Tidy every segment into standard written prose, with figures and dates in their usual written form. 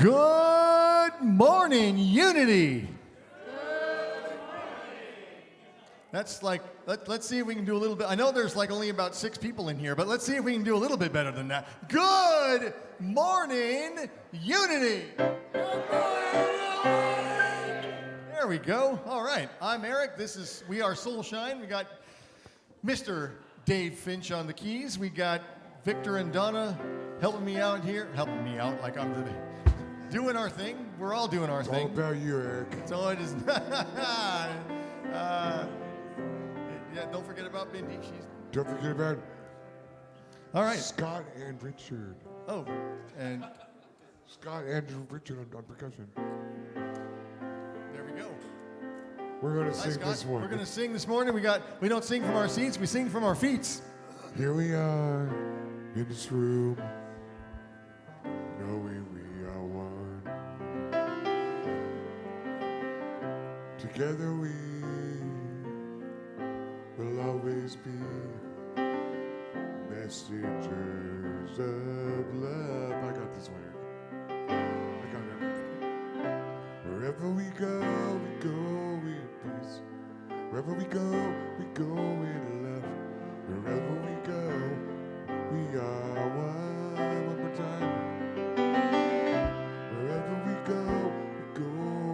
Good morning, Unity. That's like, let's see if we can do a little bit. I know there's like only about 6 people in here, but let's see if we can do a little bit better than that. Good morning, Unity. There we go. All right, I'm Eric. We are Soul Shine. We got Mr. Dave Finch on the keys. We got Victor and Donna helping me out here. Helping me out like I'm doing our thing. We're all doing our thing. It's all about you, Eric. So it is. Yeah, don't forget about Mindy. Don't forget about all right. Scott and Richard. Oh, and Scott and Richard on percussion. There we go. We're going to Hi, sing Scott. this morning. We're going to sing this morning. We don't sing from our seats. We sing from our feet. Here we are in this room, knowing we are one. Together we will always be messengers of love. I got this one, Eric. I got it. Wherever we go in peace. Wherever we go in love. Wherever we go, we are one. One more time. Wherever we go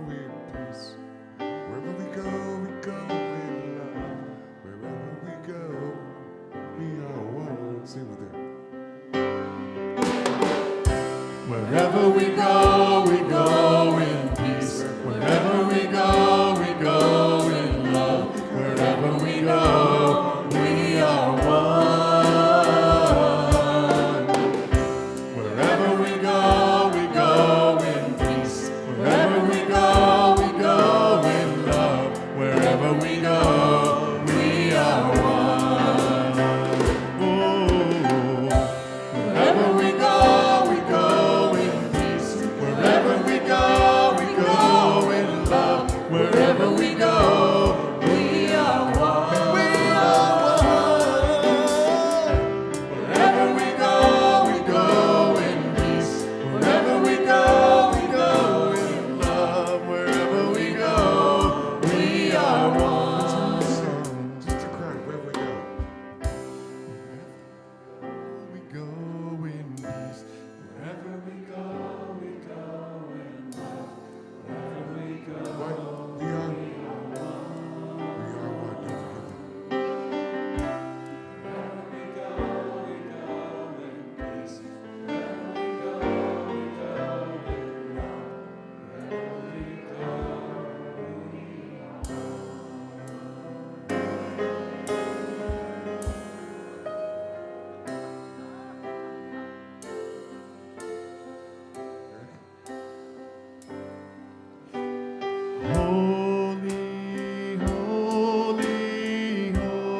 in peace. Wherever we go in love. Wherever we go, we are one. Sing with it. Wherever we go in peace. Wherever we go in love. Wherever we go, we are one. Wherever we go in peace. Wherever we go in love. Wherever we go, we are one. Oh, wherever we go in peace. Wherever we go in love. Wherever we go, we are one. We are one. Wherever we go in peace. Wherever we go in love. Wherever we go, we are one. Just a cry, wherever we go. We go in peace. Wherever we go in love. Wherever we go. What? We are one. Don't forget that. Holy, holy, holy,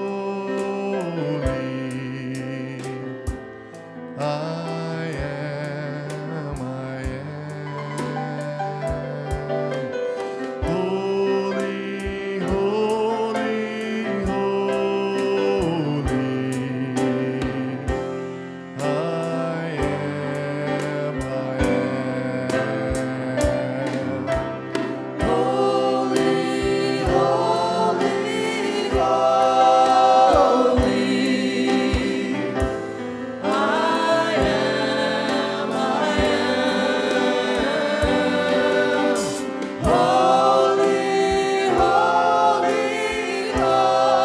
I am. Holy, holy, holy, I am. Holy, holy, holy, I am. Holy, holy, holy,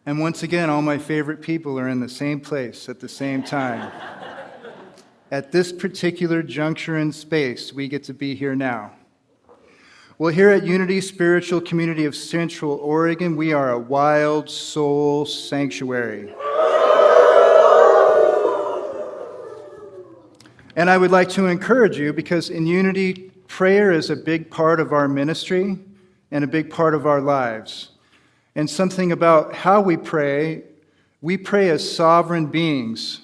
And once again, all my favorite people are in the same place at the same time. at this particular juncture in space, we get to be here now. Well, here at Unity Spiritual Community of Central Oregon, we are a wild soul sanctuary. And I would like to encourage you, because in Unity, prayer is a big part of our ministry and a big part of our lives. And something about how we pray as sovereign beings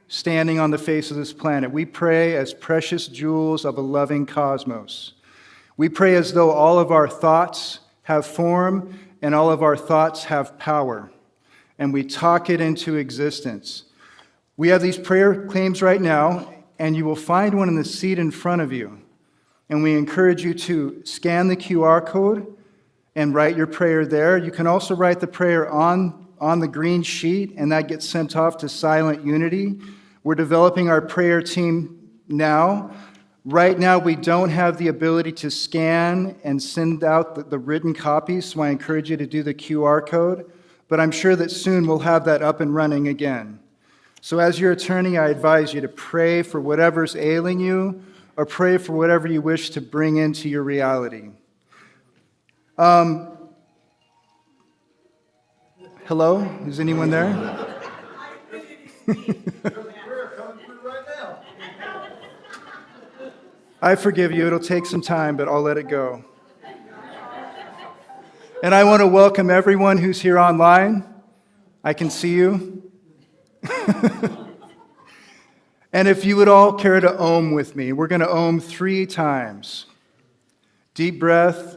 standing on the face of this planet. We pray as precious jewels of a loving cosmos. We pray as though all of our thoughts have form and all of our thoughts have power. And we talk it into existence. We have these prayer claims right now, and you will find one in the seat in front of you. And we encourage you to scan the QR code and write your prayer there. You can also write the prayer on the green sheet, and that gets sent off to Silent Unity. We're developing our prayer team now. Right now, we don't have the ability to scan and send out the written copies, so I encourage you to do the QR code. But I'm sure that soon we'll have that up and running again. So as your attorney, I advise you to pray for whatever's ailing you, or pray for whatever you wish to bring into your reality. Hello? Is anyone there? I forgive you. It'll take some time, but I'll let it go. And I want to welcome everyone who's here online. I can see you. And if you would all care to Om with me, we're going to Om 3 times. Deep breath.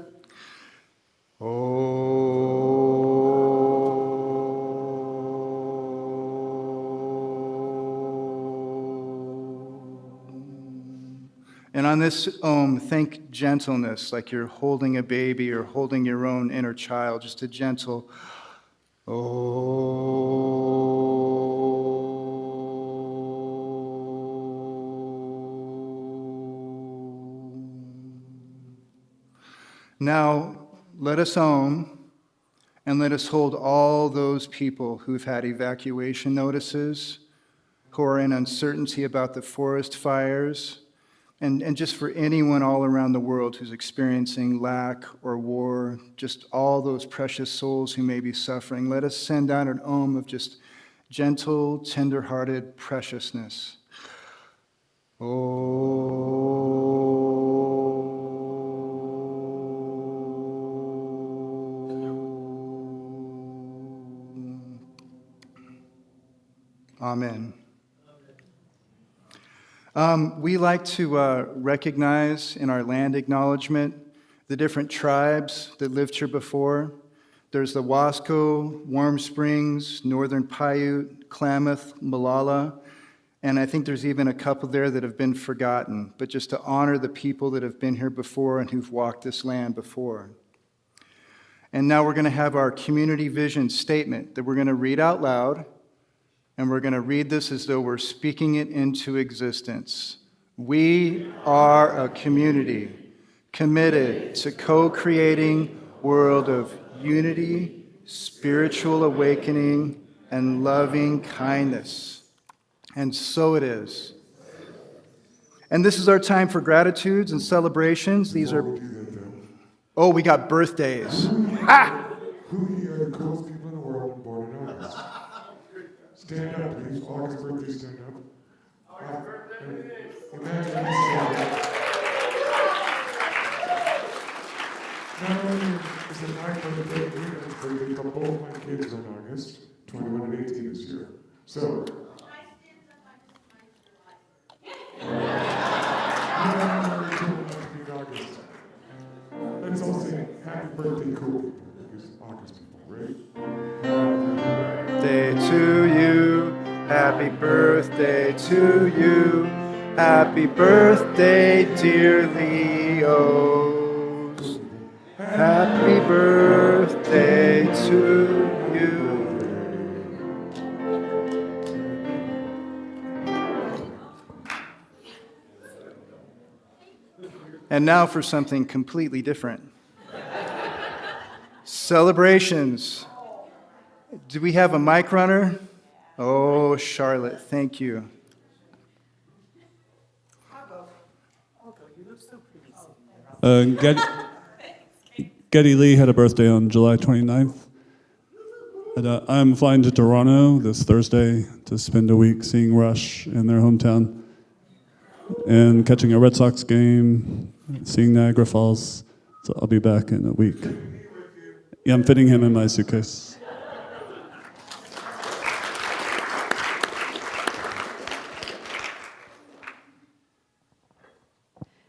And on this Om, think gentleness, like you're holding a baby or holding your own inner child, just a gentle Now, let us Om, and let us hold all those people who've had evacuation notices, who are in uncertainty about the forest fires, and just for anyone all around the world who's experiencing lack or war, just all those precious souls who may be suffering. Let us send out an Om of just gentle, tender-hearted preciousness. Amen. We like to recognize in our land acknowledgement the different tribes that lived here before. There's the Wasco, Warm Springs, Northern Paiute, Klamath, Malala, and I think there's even a couple there that have been forgotten, but just to honor the people that have been here before and who've walked this land before. And now we're going to have our community vision statement that we're going to read out loud. And we're going to read this as though we're speaking it into existence. We are a community committed to co-creating a world of unity, spiritual awakening, and loving kindness. And so it is. And this is our time for gratitudes and celebrations. These are... Oh, we got birthdays. Ah! Who here are the coolest people in the world born in August? Stand up, please. August birthday, stand up. August birthday. Imagine stand up. Not only is it my birthday, Rita's birthday, but both my kids are in August, 21 and 18 this year. So. Let's all say happy birthday, cool people, because August people, right? Birthday to you, happy birthday to you, happy birthday, dear Leos. Happy birthday to you. And now for something completely different. Celebrations. Do we have a mic runner? Oh, Charlotte, thank you. Getty Lee had a birthday on July 29th. And, I'm flying to Toronto this Thursday to spend a week seeing Rush in their hometown and catching a Red Sox game, seeing Niagara Falls. So I'll be back in a week. Yeah, I'm fitting him in my suitcase.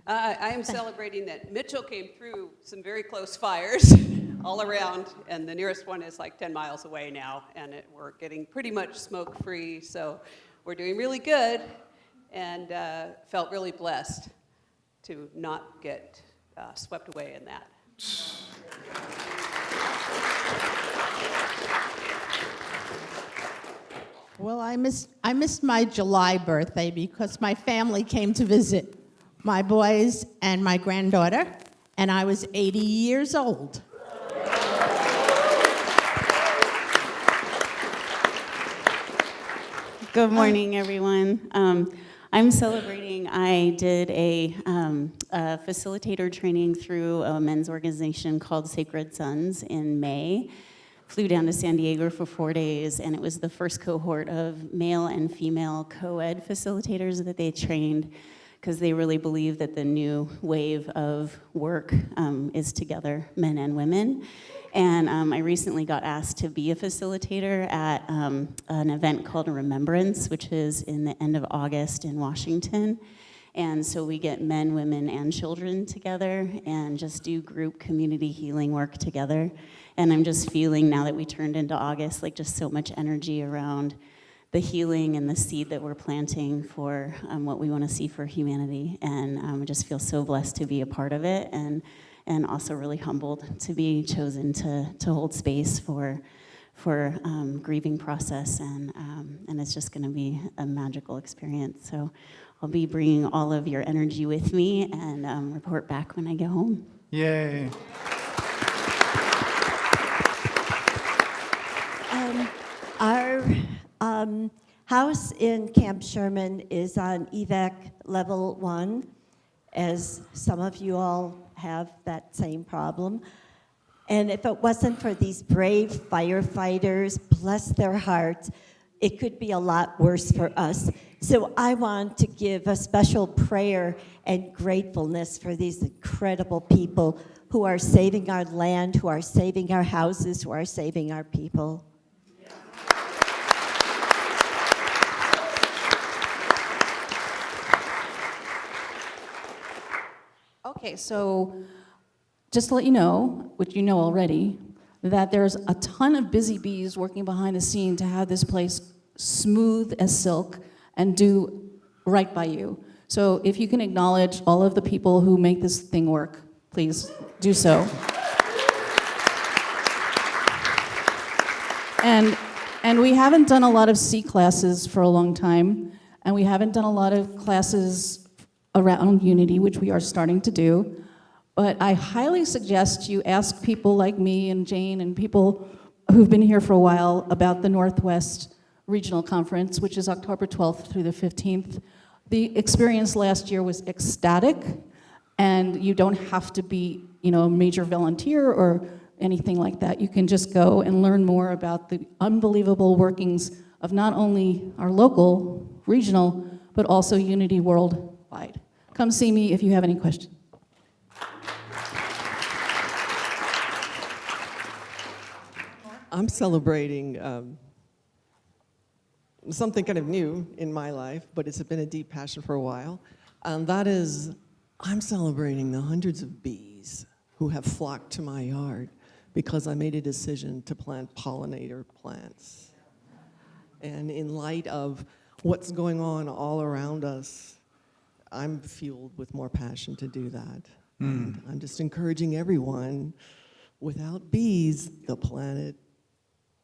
I am celebrating that Mitchell came through some very close fires all around, and the nearest one is like 10 miles away now, and we're getting pretty much smoke-free, so we're doing really good, and felt really blessed to not get swept away in that. Well, I missed my July birthday because my family came to visit my boys and my granddaughter, and I was 80 years old. Good morning, everyone. I'm celebrating. I did a facilitator training through a men's organization called Sacred Sons in May. Flew down to San Diego for 4 days, and it was the first cohort of male and female co-ed facilitators that they trained, because they really believe that the new wave of work is together, men and women. And I recently got asked to be a facilitator at an event called Remembrance, which is in the end of August in Washington. And so we get men, women, and children together and just do group community healing work together. And I'm just feeling, now that we turned into August, like just so much energy around the healing and the seed that we're planting for what we want to see for humanity. And I just feel so blessed to be a part of it, and also really humbled to be chosen to hold space for grieving process, and it's just going to be a magical experience. So I'll be bringing all of your energy with me and report back when I get home. Yay. Our house in Camp Sherman is on evac level 1, as some of you all have that same problem. And if it wasn't for these brave firefighters, bless their hearts, it could be a lot worse for us. So I want to give a special prayer and gratefulness for these incredible people who are saving our land, who are saving our houses, who are saving our people. Okay, so just to let you know, which you know already, that there's a ton of busy bees working behind the scene to have this place smooth as silk and do right by you. So if you can acknowledge all of the people who make this thing work, please do so. And we haven't done a lot of C classes for a long time, and we haven't done a lot of classes around unity, which we are starting to do. But I highly suggest you ask people like me and Jane and people who've been here for a while about the Northwest Regional Conference, which is October 12th through the 15th. The experience last year was ecstatic, and you don't have to be, a major volunteer or anything like that. You can just go and learn more about the unbelievable workings of not only our local, regional, but also Unity worldwide. Come see me if you have any questions. I'm celebrating something kind of new in my life, but it's been a deep passion for a while. And that is, I'm celebrating the hundreds of bees who have flocked to my yard because I made a decision to plant pollinator plants. And in light of what's going on all around us, I'm fueled with more passion to do that. And I'm just encouraging everyone, without bees, the planet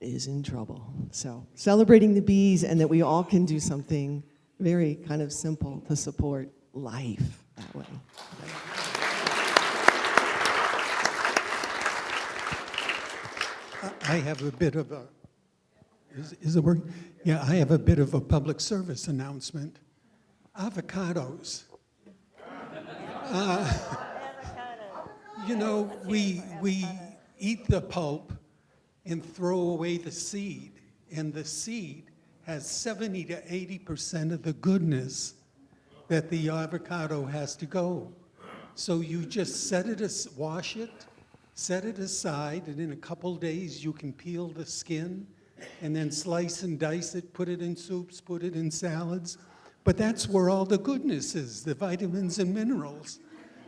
is in trouble. So celebrating the bees, and that we all can do something very kind of simple to support life that way. I have a bit of a, is it working? Yeah, I have a bit of a public service announcement. You know, we eat the pulp and throw away the seed, and the seed has 70 to 80% of the goodness that the avocado has to go. So you just wash it, set it aside, and in a couple days you can peel the skin and then slice and dice it, put it in soups, put it in salads. But that's where all the goodness is, the vitamins and minerals.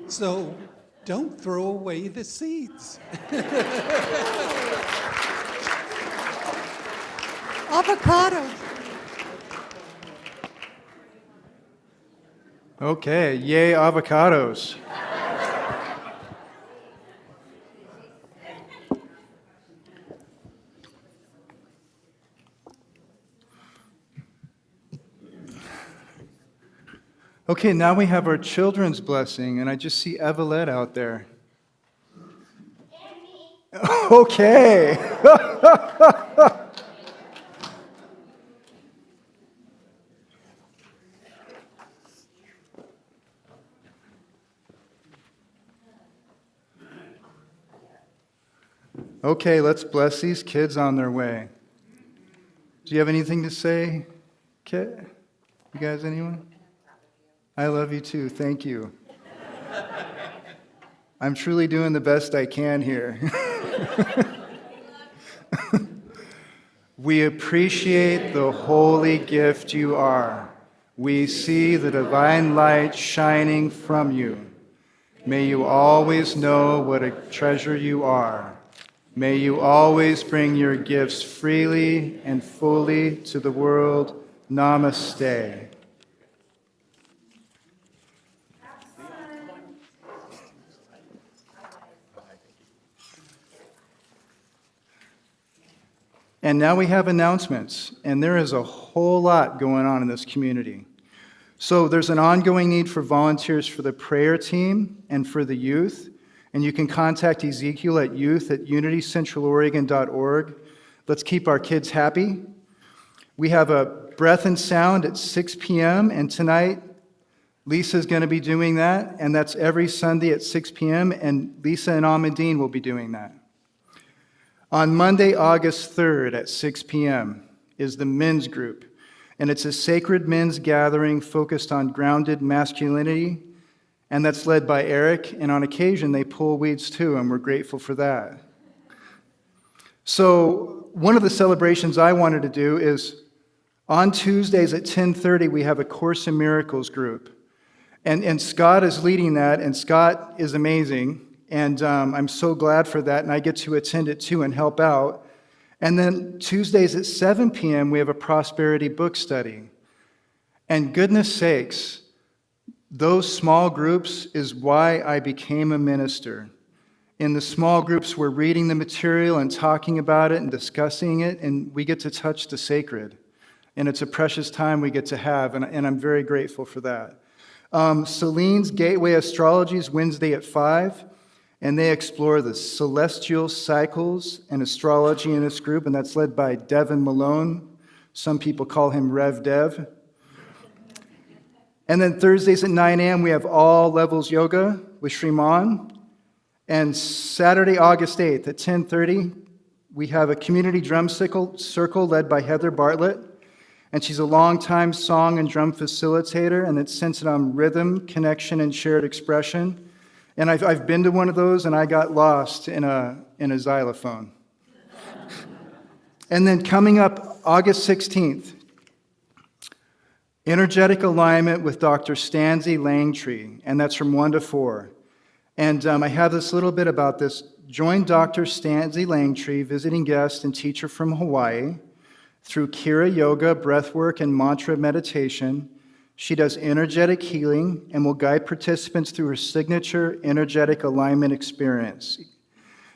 So don't throw away the seeds. Avocado. Okay, yay, avocados. Okay, now we have our children's blessing, and I just see Evelette out there. Okay. Okay, let's bless these kids on their way. Do you have anything to say, Kit? You guys, anyone? I love you too. Thank you. I'm truly doing the best I can here. We appreciate the holy gift you are. We see the divine light shining from you. May you always know what a treasure you are. May you always bring your gifts freely and fully to the world. Namaste. And now we have announcements, and there is a whole lot going on in this community. So there's an ongoing need for volunteers for the prayer team and for the youth, and you can contact Ezekiel at youth@unitycentraloregon.org. Let's keep our kids happy. We have a breath and sound at 6 p.m., and tonight Lisa's going to be doing that, and that's every Sunday at 6 p.m., and Lisa and Ahmadine will be doing that. On Monday, August 3rd at 6 p.m. is the men's group, and it's a sacred men's gathering focused on grounded masculinity, and that's led by Eric, and on occasion they pull weeds too, and we're grateful for that. So one of the celebrations I wanted to do is on Tuesdays at 10:30 we have a Course in Miracles group, and Scott is leading that, and Scott is amazing. And I'm so glad for that, and I get to attend it too and help out. And then Tuesdays at 7 p.m., we have a prosperity book study. And goodness sakes, those small groups is why I became a minister. In the small groups, we're reading the material and talking about it and discussing it, and we get to touch the sacred. And it's a precious time we get to have, and I'm very grateful for that. Celine's Gateway Astrology is Wednesday at 5. And they explore the celestial cycles and astrology in this group, and that's led by Devin Malone. Some people call him Rev Dev. And then Thursdays at 9 a.m., we have All Levels Yoga with Shriman. And Saturday, August 8th at 10:30, we have a community drum circle led by Heather Bartlett. And she's a longtime song and drum facilitator, and it's centered on rhythm, connection, and shared expression. And I've been to one of those, and I got lost in a xylophone. And then coming up August 16th, Energetic Alignment with Dr. Stanzi Langtree, and that's from 1 to 4. And I have this little bit about this. Join Dr. Stanzi Langtree, visiting guest and teacher from Hawaii, through Kira Yoga, breathwork, and mantra meditation. She does energetic healing and will guide participants through her signature energetic alignment experience.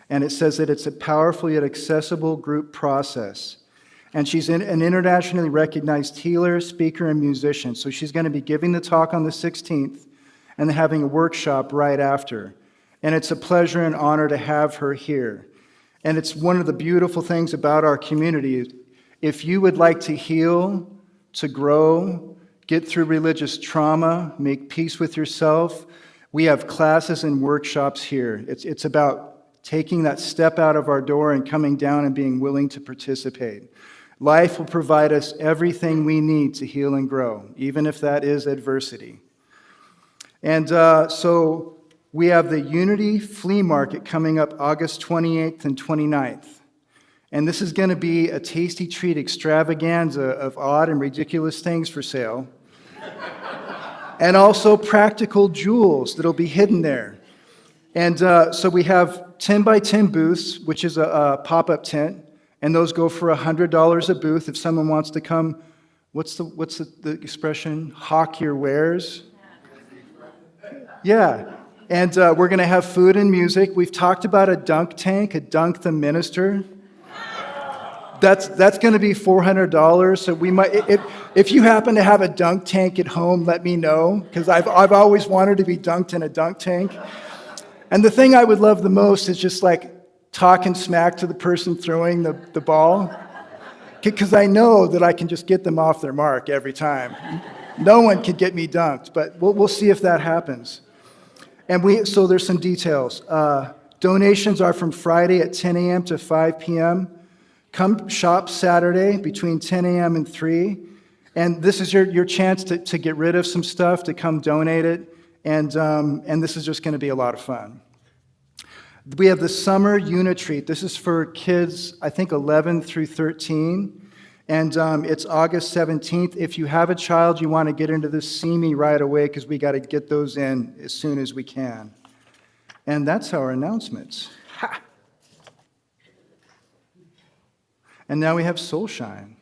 And it says that it's a powerful yet accessible group process. And she's an internationally recognized healer, speaker, and musician. So she's going to be giving the talk on the 16th and having a workshop right after. And it's a pleasure and honor to have her here. And it's one of the beautiful things about our community. If you would like to heal, to grow, get through religious trauma, make peace with yourself, We have classes and workshops here. It's about taking that step out of our door and coming down and being willing to participate. Life will provide us everything we need to heal and grow, even if that is adversity. And so we have the Unity Flea Market coming up August 28th and 29th. And this is going to be a tasty treat extravaganza of odd and ridiculous things for sale. And also practical jewels that'll be hidden there. And so we have 10 by 10 booths, which is a pop-up tent, and those go for $100 a booth if someone wants to come. What's the expression? Hawk your wares? Yeah. And we're going to have food and music. We've talked about a dunk tank, a Dunk the Minister. That's going to be $400. So we might, if you happen to have a dunk tank at home, let me know, because I've always wanted to be dunked in a dunk tank. And the thing I would love the most is just like talking smack to the person throwing the ball, because I know that I can just get them off their mark every time. No one can get me dunked, but we'll see if that happens. And so there's some details. Donations are from Friday at 10 a.m. to 5 p.m. Come shop Saturday between 10 a.m. and 3. And this is your chance to get rid of some stuff, to come donate it. And this is just going to be a lot of fun. We have the Summer Unitreat. This is for kids, I think, 11 through 13. And it's August 17th. If you have a child, you want to get into this, see me right away, because we got to get those in as soon as we can. And that's our announcements. Ha! And now we have Soulshine.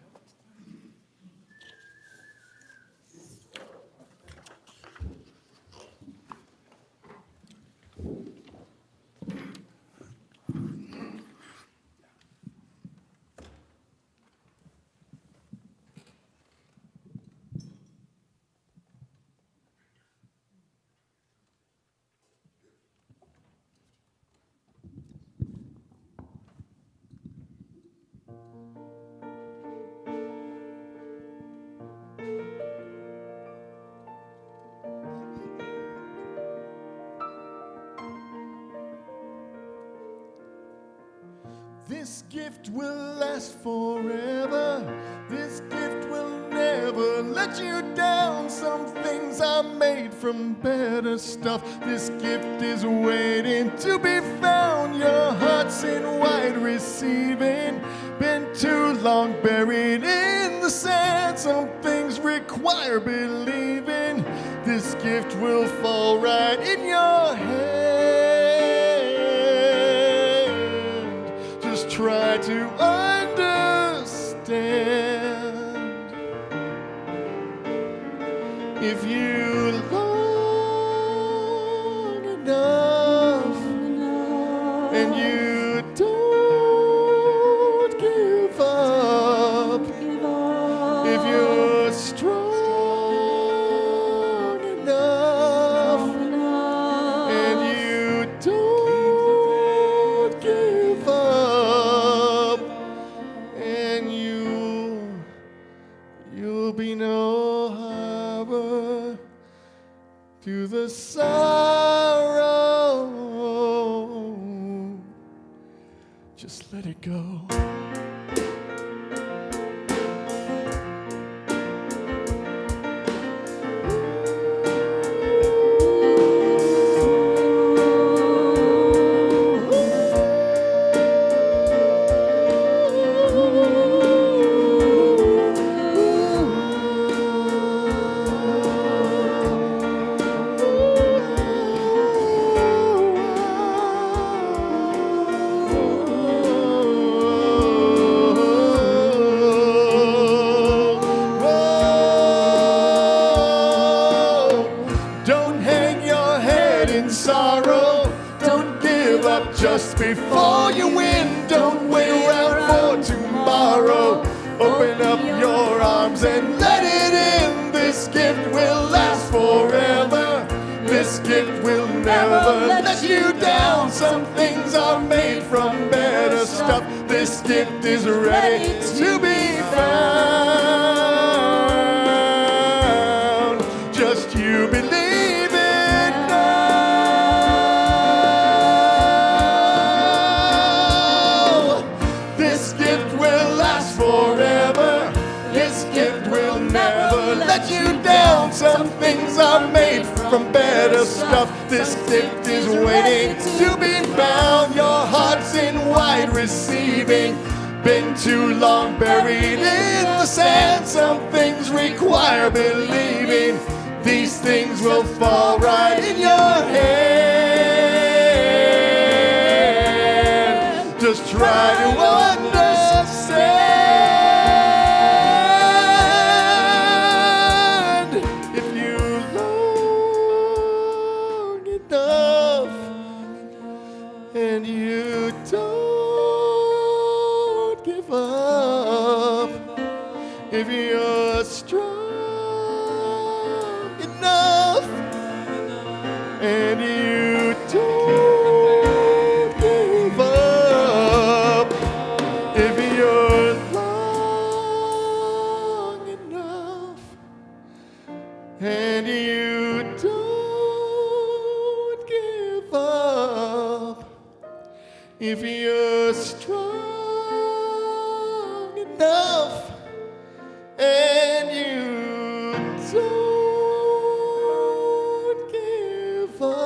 This gift will last forever. This gift will never let you down. Some things are made from better stuff. This gift is waiting to be found. Your heart's in wide receiving. Been too long buried in the sand. Some things require believing. This gift will fall right in your hand. Try to understand. If you long enough and you don't give up, if you're strong enough and you don't give up, you'll be no harbor to the sorrow. Just let it go. Sorrow, don't give up just before you win. Don't wait around for tomorrow. Open up your arms and let it in. This gift will last forever. This gift will never let you down. Some things are made from better stuff. This gift is ready to be found. Just you believe it now. let you down. Some things are made from better stuff. This gift is waiting to be found. Your heart's in wide receiving. Been too long buried in the sand. Some things require believing. These things will fall right in your hand. Just try to understand. If you long enough and you don't give up, if you're strong enough and you don't give up, if you're long enough and you don't give up, if you're strong enough and you don't give up.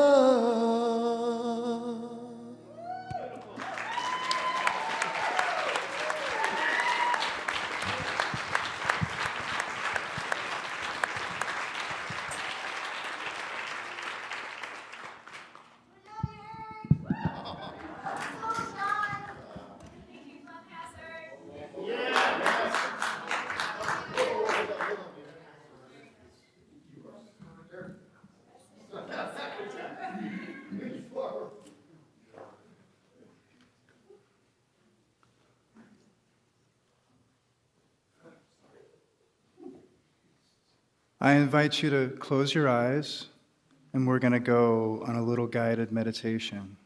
I invite you to close your eyes, and we're going to go on a little guided meditation.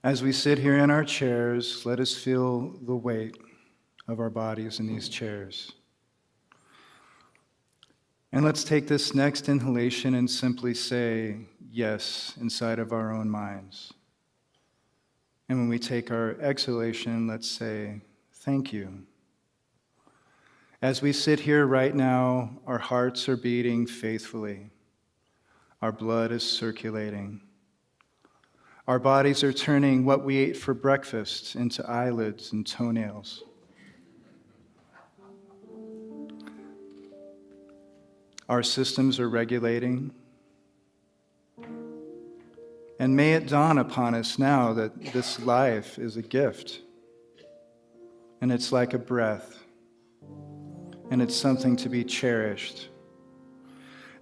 As we sit here in our chairs, let us feel the weight of our bodies in these chairs. And let's take this next inhalation and simply say yes inside of our own minds. And when we take our exhalation, let's say thank you. As we sit here right now, our hearts are beating faithfully. Our blood is circulating. Our bodies are turning what we ate for breakfast into eyelids and toenails. Our systems are regulating. And may it dawn upon us now that this life is a gift. And it's like a breath. And it's something to be cherished.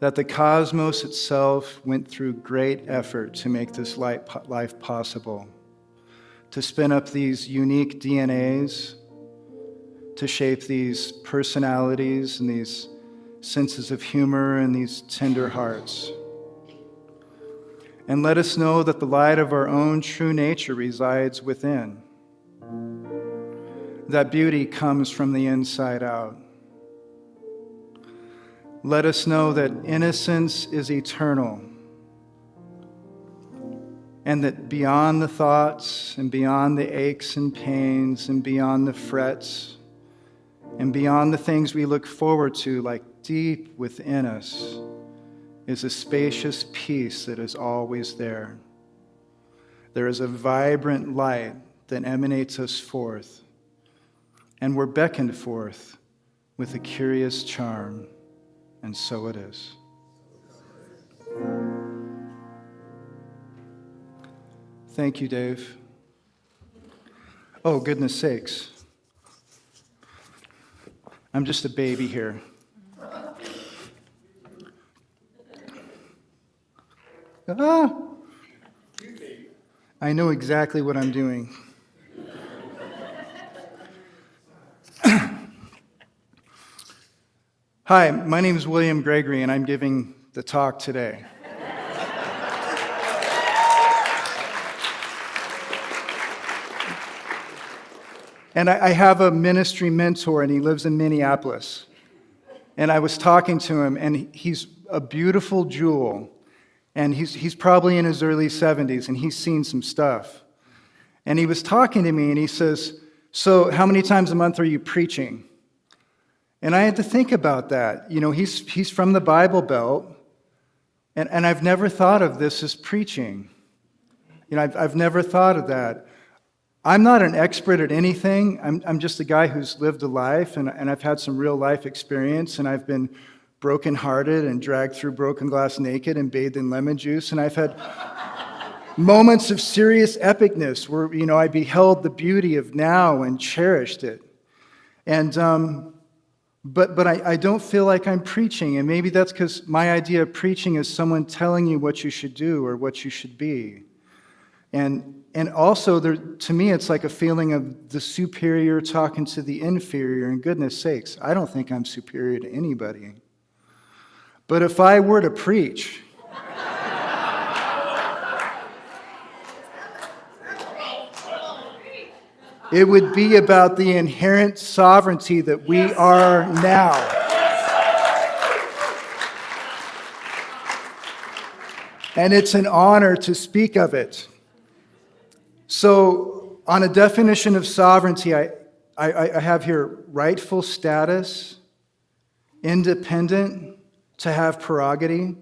That the cosmos itself went through great effort to make this life possible, to spin up these unique DNAs, to shape these personalities and these senses of humor and these tender hearts. And let us know that the light of our own true nature resides within. That beauty comes from the inside out. Let us know that innocence is eternal, and that beyond the thoughts and beyond the aches and pains and beyond the frets and beyond the things we look forward to, like deep within us, is a spacious peace that is always there. There is a vibrant light that emanates us forth, and we're beckoned forth with a curious charm. And so it is. Thank you, Dave. Oh, goodness sakes. I'm just a baby here. Ah! I know exactly what I'm doing. Hi, my name is William Gregory, and I'm giving the talk today. And I have a ministry mentor, and he lives in Minneapolis. And I was talking to him, and he's a beautiful jewel. And he's probably in his early 70s, and he's seen some stuff. And he was talking to me, and he says, So how many times a month are you preaching? And I had to think about that. You know, he's from the Bible Belt, and I've never thought of this as preaching. You know, I've never thought of that. I'm not an expert at anything. I'm just a guy who's lived a life, and I've had some real life experience, and I've been brokenhearted and dragged through broken glass naked and bathed in lemon juice, and I've had moments of serious epicness where, you know, I beheld the beauty of now and cherished it. And but I don't feel like I'm preaching, and maybe that's because my idea of preaching is someone telling you what you should do or what you should be. And also, to me, it's like a feeling of the superior talking to the inferior, and goodness sakes, I don't think I'm superior to anybody. But if I were to preach, it would be about the inherent sovereignty that we are now. And it's an honor to speak of it. So, on a definition of sovereignty, I have here rightful status, independent, to have prerogative,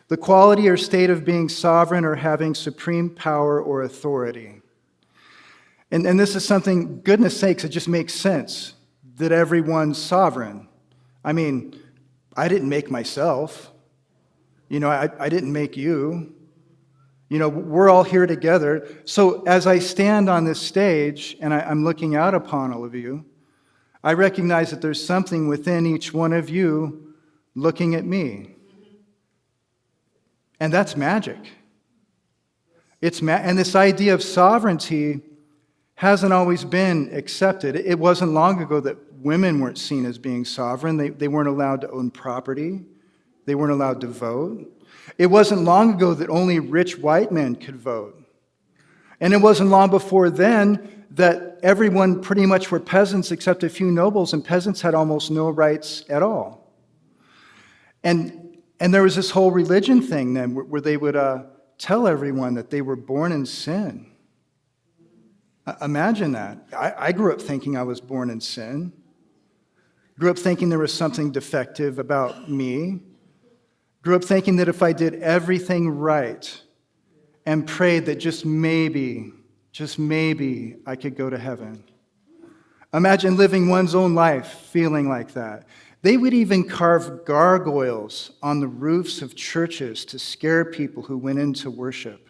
the quality or state of being sovereign or having supreme power or authority. And this is something, goodness sakes, it just makes sense that everyone's sovereign. I mean, I didn't make myself. You know, I didn't make you. You know, we're all here together. So as I stand on this stage and I'm looking out upon all of you, I recognize that there's something within each one of you looking at me. And that's magic. And this idea of sovereignty hasn't always been accepted. It wasn't long ago that women weren't seen as being sovereign. They weren't allowed to own property. They weren't allowed to vote. It wasn't long ago that only rich white men could vote. And it wasn't long before then that everyone pretty much were peasants except a few nobles, and peasants had almost no rights at all. And there was this whole religion thing then where they would tell everyone that they were born in sin. Imagine that. I grew up thinking I was born in sin. Grew up thinking there was something defective about me. Grew up thinking that if I did everything right and prayed that just maybe I could go to heaven. Imagine living one's own life feeling like that. They would even carve gargoyles on the roofs of churches to scare people who went in to worship.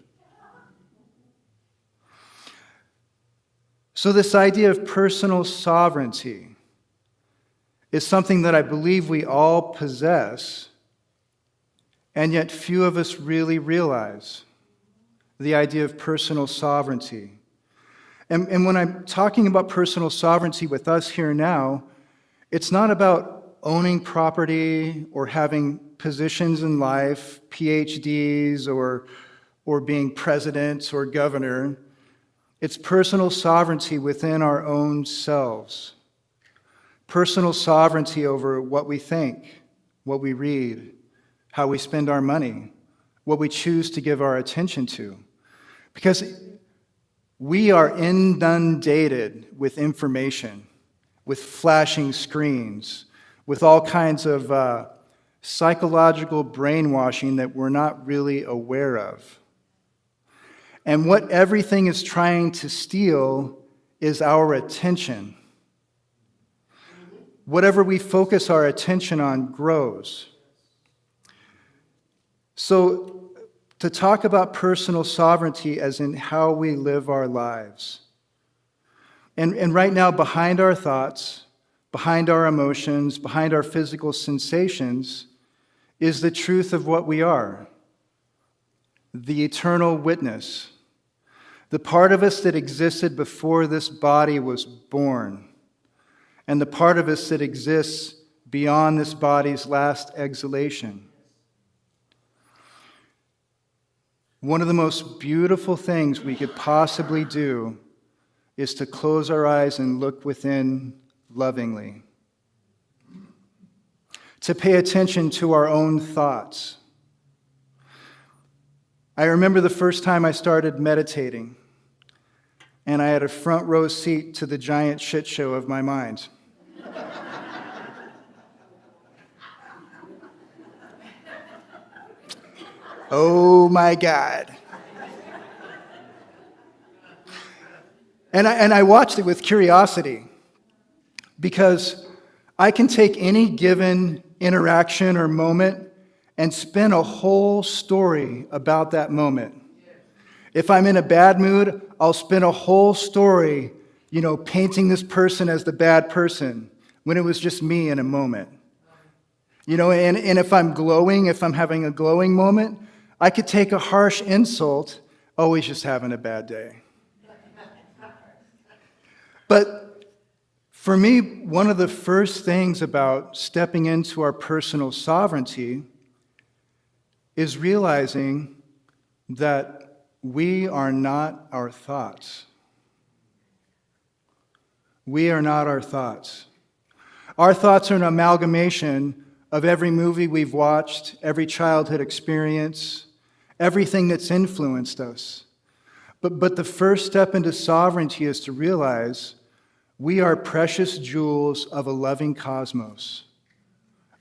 So this idea of personal sovereignty is something that I believe we all possess, and yet few of us really realize the idea of personal sovereignty. And when I'm talking about personal sovereignty with us here now, it's not about owning property or having positions in life, PhDs, or being president or governor. It's personal sovereignty within our own selves. Personal sovereignty over what we think, what we read, how we spend our money, what we choose to give our attention to. Because we are inundated with information, with flashing screens, with all kinds of psychological brainwashing that we're not really aware of. And what everything is trying to steal is our attention. Whatever we focus our attention on grows. So, to talk about personal sovereignty as in how we live our lives. And right now, behind our thoughts, behind our emotions, behind our physical sensations, is the truth of what we are. The eternal witness. The part of us that existed before this body was born. And the part of us that exists beyond this body's last exhalation. One of the most beautiful things we could possibly do is to close our eyes and look within lovingly. To pay attention to our own thoughts. I remember the first time I started meditating. and I had a front row seat to the giant shit show of my mind. Oh my God. And I watched it with curiosity, because I can take any given interaction or moment and spin a whole story about that moment. If I'm in a bad mood, I'll spin a whole story, painting this person as the bad person when it was just me in a moment. And if I'm glowing, if I'm having a glowing moment, I could take a harsh insult, oh, he's just having a bad day. But for me, one of the first things about stepping into our personal sovereignty is realizing that we are not our thoughts. We are not our thoughts. Our thoughts are an amalgamation of every movie we've watched, every childhood experience, everything that's influenced us. But the first step into sovereignty is to realize we are precious jewels of a loving cosmos.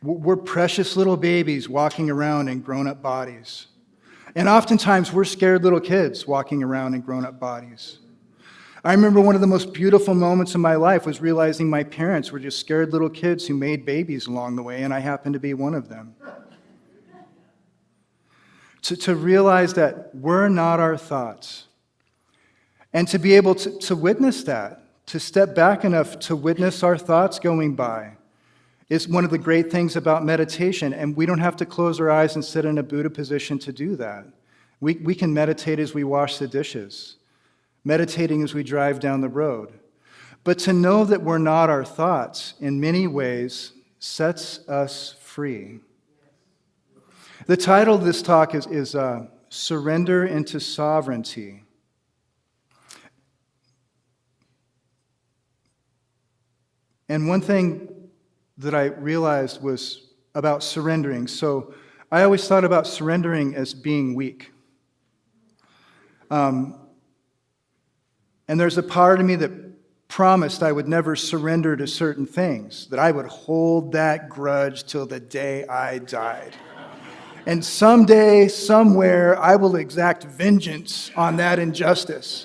We're precious little babies walking around in grown-up bodies. And oftentimes we're scared little kids walking around in grown-up bodies. I remember one of the most beautiful moments in my life was realizing my parents were just scared little kids who made babies along the way, and I happened to be one of them. To realize that we're not our thoughts, and to be able to witness that, to step back enough to witness our thoughts going by, is one of the great things about meditation. And we don't have to close our eyes and sit in a Buddha position to do that. We can meditate as we wash the dishes, meditating as we drive down the road. But to know that we're not our thoughts, in many ways, sets us free. The title of this talk is Surrender into Sovereignty. And one thing that I realized was about surrendering. So I always thought about surrendering as being weak. And there's a part of me that promised I would never surrender to certain things, that I would hold that grudge till the day I died. And someday, somewhere, I will exact vengeance on that injustice.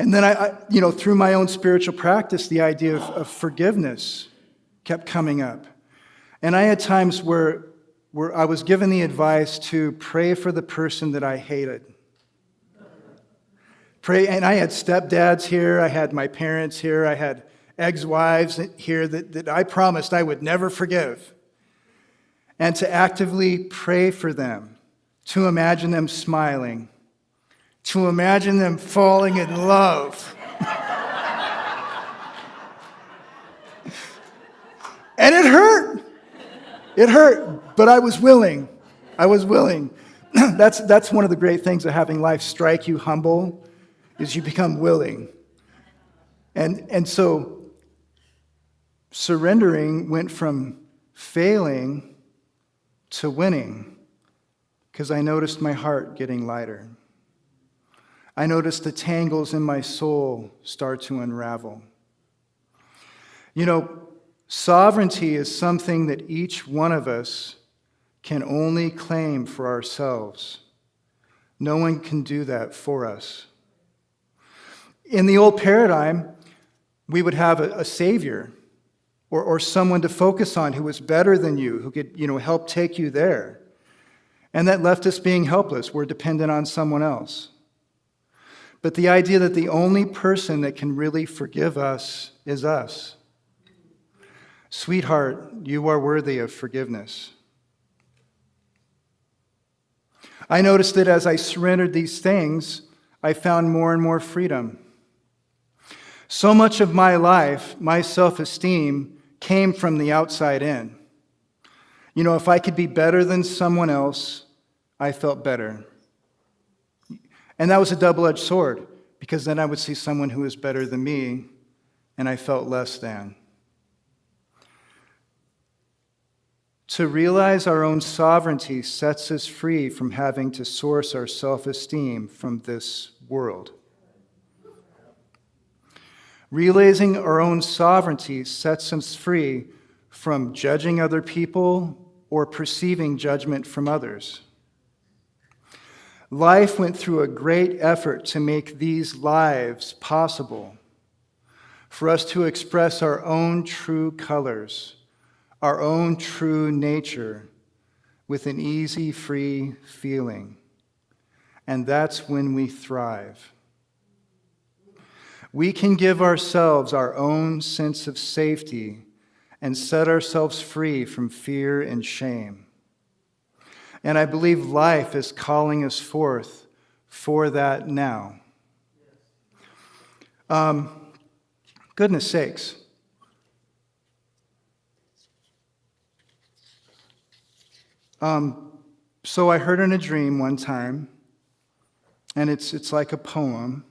And then through my own spiritual practice, the idea of forgiveness kept coming up. And I had times where I was given the advice to pray for the person that I hated. Pray, and I had stepdads here, I had my parents here, I had ex-wives here that I promised I would never forgive. And to actively pray for them, to imagine them smiling, to imagine them falling in love. And it hurt. It hurt, but I was willing. I was willing. That's one of the great things of having life strike you humble, is you become willing. And so surrendering went from failing to winning, because I noticed my heart getting lighter. I noticed the tangles in my soul start to unravel. Sovereignty is something that each one of us can only claim for ourselves. No one can do that for us. In the old paradigm, we would have a savior or someone to focus on who was better than you, who could, help take you there. And that left us being helpless. We're dependent on someone else. But the idea that the only person that can really forgive us is us. Sweetheart, you are worthy of forgiveness. I noticed that as I surrendered these things, I found more and more freedom. So much of my life, my self-esteem, came from the outside in. If I could be better than someone else, I felt better. And that was a double-edged sword, because then I would see someone who was better than me, and I felt less than. To realize our own sovereignty sets us free from having to source our self-esteem from this world. Realizing our own sovereignty sets us free from judging other people or perceiving judgment from others. Life went through a great effort to make these lives possible, for us to express our own true colors, our own true nature, with an easy, free feeling. And that's when we thrive. We can give ourselves our own sense of safety and set ourselves free from fear and shame. And I believe life is calling us forth for that now. Goodness sakes. So I heard in a dream one time, and it's like a poem.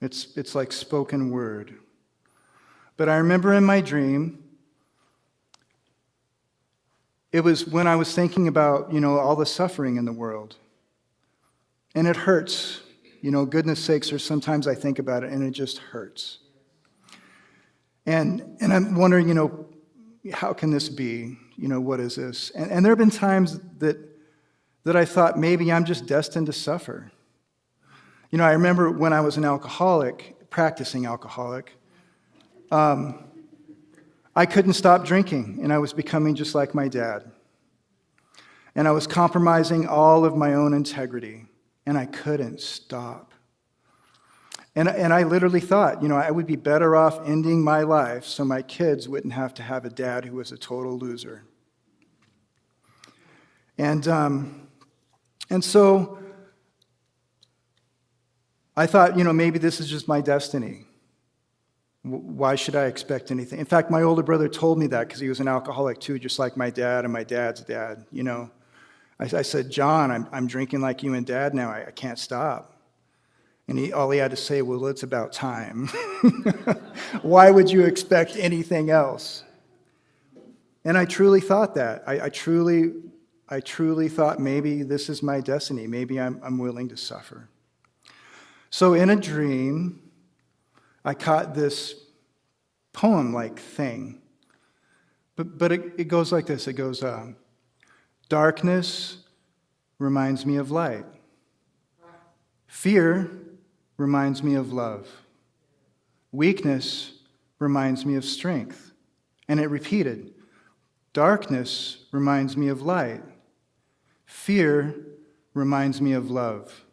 It's like spoken word. But I remember in my dream, it was when I was thinking about, all the suffering in the world. And it hurts. Goodness sakes, or sometimes I think about it and it just hurts. And I'm wondering, how can this be? What is this? And there have been times that I thought maybe I'm just destined to suffer. I remember when I was an alcoholic, practicing alcoholic, I couldn't stop drinking, and I was becoming just like my dad. And I was compromising all of my own integrity, and I couldn't stop. And I literally thought, I would be better off ending my life so my kids wouldn't have to have a dad who was a total loser. And so I thought, maybe this is just my destiny. Why should I expect anything? In fact, my older brother told me that because he was an alcoholic too, just like my dad and my dad's dad. I said, John, I'm drinking like you and Dad now. I can't stop. And all he had to say, well, it's about time. Why would you expect anything else? And I truly thought that. I truly thought maybe this is my destiny. Maybe I'm willing to suffer. So in a dream, I caught this poem-like thing. But it goes like this. It goes, darkness reminds me of light. Fear reminds me of love. Weakness reminds me of strength. And it repeated, darkness reminds me of light. Fear reminds me of love.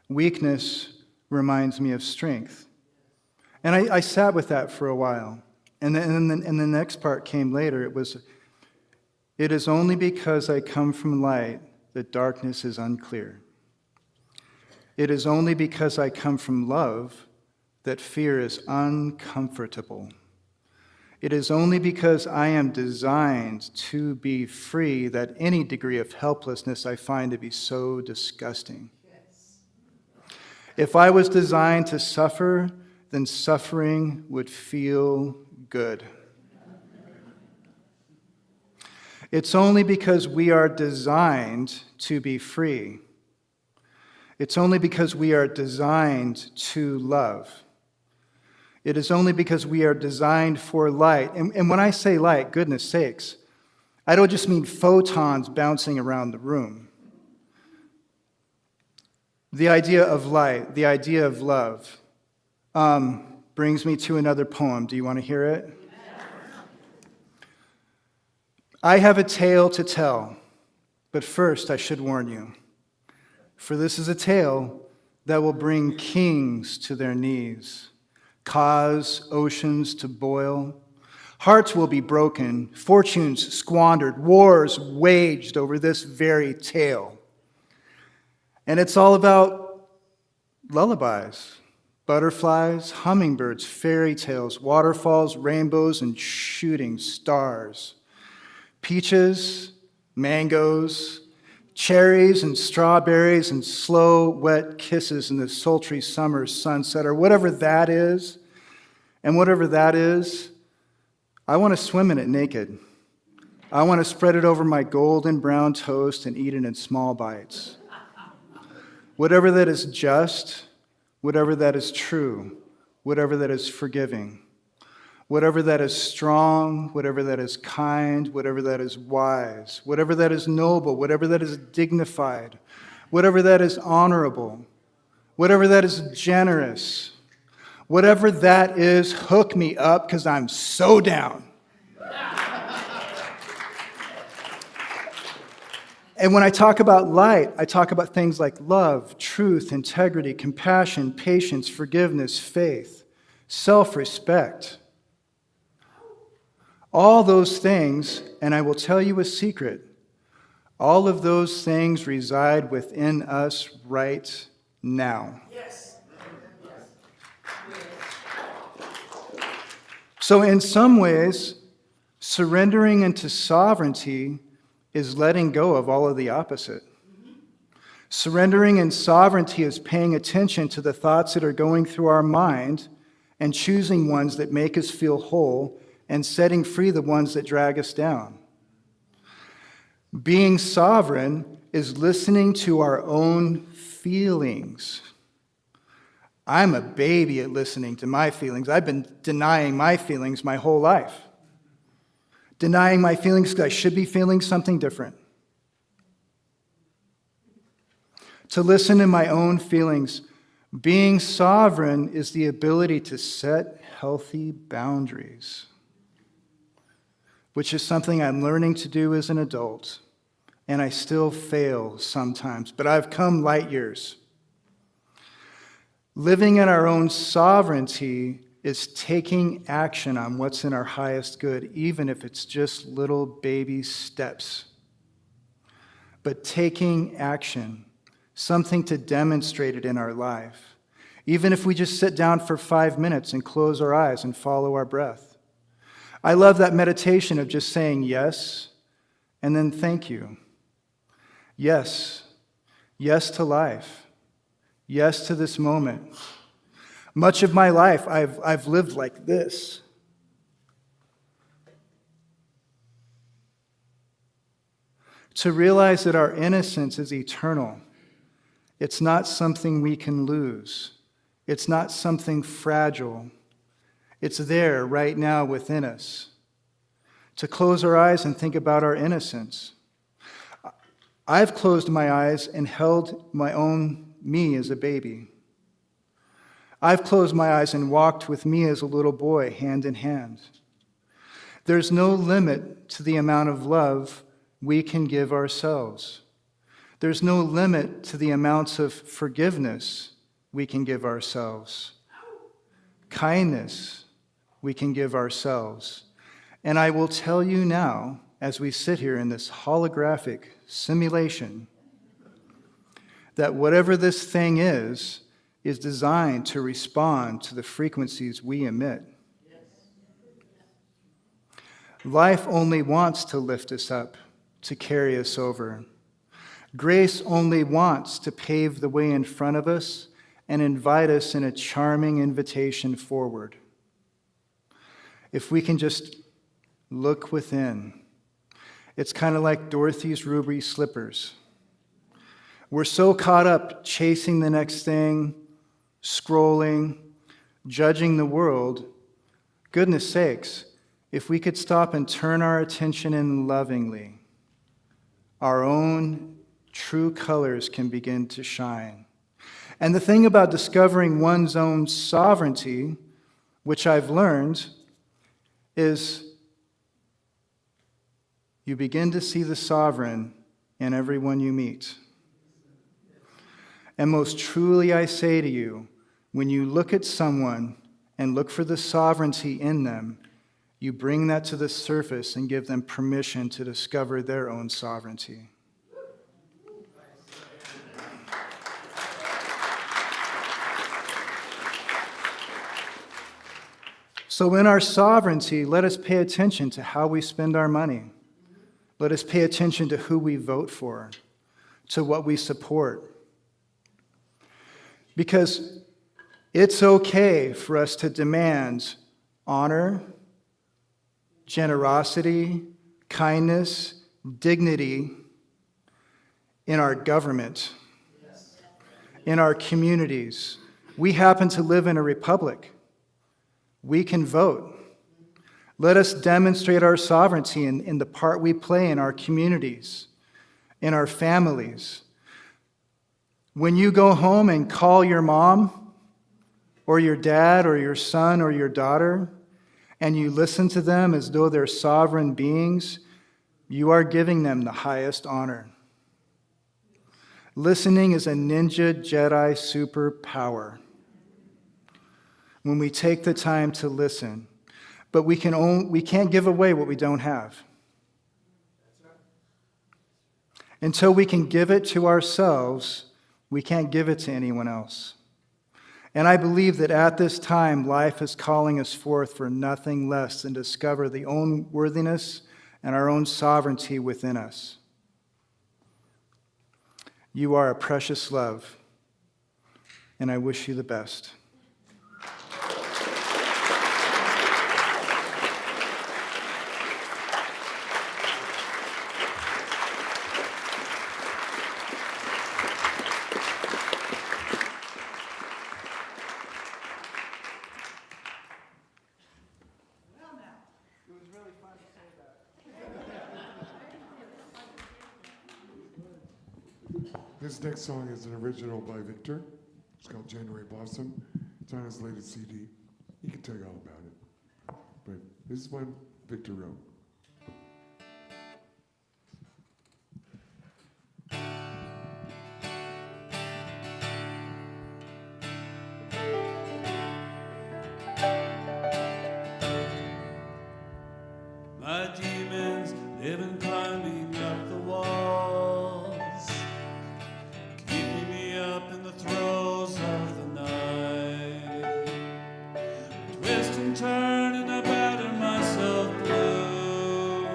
Weakness reminds me of strength. And I sat with that for a while. And then the next part came later. It is only because I come from light that darkness is unclear. It is only because I come from love that fear is uncomfortable. It is only because I am designed to be free that any degree of helplessness I find to be so disgusting. If I was designed to suffer, then suffering would feel good. It's only because we are designed to be free. It's only because we are designed to love. It is only because we are designed for light. And when I say light, goodness sakes, I don't just mean photons bouncing around the room. The idea of light, the idea of love, brings me to another poem. Do you want to hear it? I have a tale to tell, but first I should warn you, for this is a tale that will bring kings to their knees, cause oceans to boil, hearts will be broken, fortunes squandered, wars waged over this very tale. And it's all about lullabies, butterflies, hummingbirds, fairy tales, waterfalls, rainbows, and shooting stars. Peaches, mangoes, cherries and strawberries and slow, wet kisses in the sultry summer sunset, or whatever that is. And whatever that is, I want to swim in it naked. I want to spread it over my golden brown toast and eat it in small bites. whatever that is just, whatever that is true, whatever that is forgiving, whatever that is strong, whatever that is kind, whatever that is wise, whatever that is noble, whatever that is dignified, whatever that is honorable, whatever that is generous, whatever that is, hook me up because I'm so down. And when I talk about light, I talk about things like love, truth, integrity, compassion, patience, forgiveness, faith, self-respect. All those things, and I will tell you a secret, all of those things reside within us right now. Yes. So in some ways, surrendering into sovereignty is letting go of all of the opposite. Surrendering in sovereignty is paying attention to the thoughts that are going through our mind and choosing ones that make us feel whole and setting free the ones that drag us down. Being sovereign is listening to our own feelings. I'm a baby at listening to my feelings. I've been denying my feelings my whole life. Denying my feelings because I should be feeling something different. To listen to my own feelings. Being sovereign is the ability to set healthy boundaries, which is something I'm learning to do as an adult, and I still fail sometimes, but I've come light years. Living in our own sovereignty is taking action on what's in our highest good, even if it's just little baby steps. But taking action, something to demonstrate it in our life, even if we just sit down for 5 minutes and close our eyes and follow our breath. I love that meditation of just saying yes and then thank you. Yes. Yes to life. Yes to this moment. Much of my life, I've lived like this. To realize that our innocence is eternal. It's not something we can lose. It's not something fragile. It's there right now within us. To close our eyes and think about our innocence. I've closed my eyes and held my own me as a baby. I've closed my eyes and walked with me as a little boy, hand in hand. There's no limit to the amount of love we can give ourselves. There's no limit to the amounts of forgiveness we can give ourselves. Kindness we can give ourselves. And I will tell you now, as we sit here in this holographic simulation, that whatever this thing is designed to respond to the frequencies we emit. Life only wants to lift us up, to carry us over. Grace only wants to pave the way in front of us and invite us in a charming invitation forward. If we can just look within. It's kind of like Dorothy's ruby slippers. We're so caught up chasing the next thing, scrolling, judging the world. Goodness sakes, if we could stop and turn our attention in lovingly, our own true colors can begin to shine. And the thing about discovering one's own sovereignty, which I've learned, is you begin to see the sovereign in everyone you meet. And most truly I say to you, when you look at someone and look for the sovereignty in them, you bring that to the surface and give them permission to discover their own sovereignty. So in our sovereignty, let us pay attention to how we spend our money. Let us pay attention to who we vote for, to what we support. Because it's okay for us to demand honor, generosity, kindness, dignity in our government. in our communities. We happen to live in a republic. We can vote. Let us demonstrate our sovereignty in the part we play in our communities, in our families. When you go home and call your mom or your dad or your son or your daughter, and you listen to them as though they're sovereign beings, you are giving them the highest honor. Listening is a ninja Jedi superpower. When we take the time to listen, but we can't give away what we don't have. Until we can give it to ourselves, we can't give it to anyone else. And I believe that at this time, life is calling us forth for nothing less than discover the own worthiness and our own sovereignty within us. You are a precious love, and I wish you the best. This next song is an original by Victor. It's called January Blossom. It's on his latest CD. He can tell you all about it. But this is one Victor wrote. My demons live in climbing up the walls, keeping me up in the throes of the night. Twist and turn and I batter myself blue,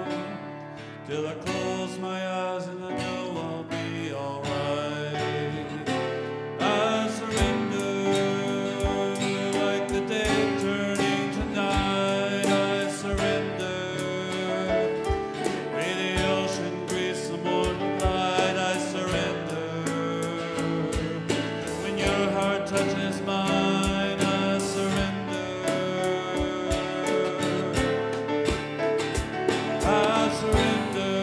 till I close my eyes and I know I'll be alright. I surrender like the day turning to night. I surrender. May the ocean grease the morning light. I surrender. When your heart touches mine, I surrender. I surrender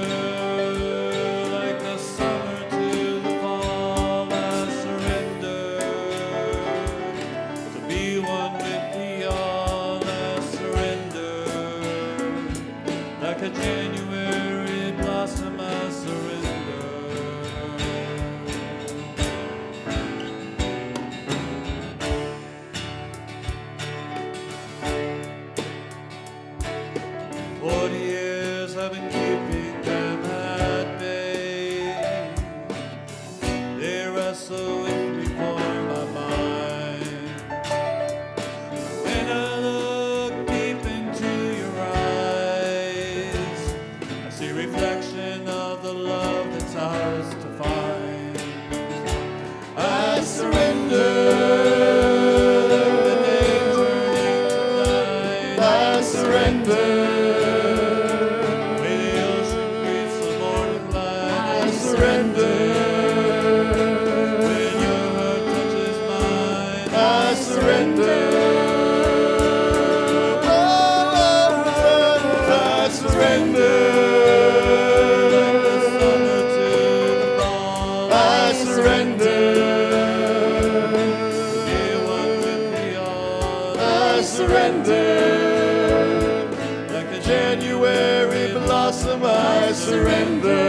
like the summer to the fall. I surrender to be one with the all. I surrender like a January blossom. I surrender. For 40 years I've been keeping them at bay. They wrestle with me for my mind. When I look deep into your eyes, I see reflection of the love that's ours to find. I surrender. The day turning to night. I surrender. May the ocean greets the morning light. I surrender. When your heart touches mine, I surrender. I surrender. Like the summer to the fall, I surrender. Be one with the all, I surrender. Like a January blossom, I surrender.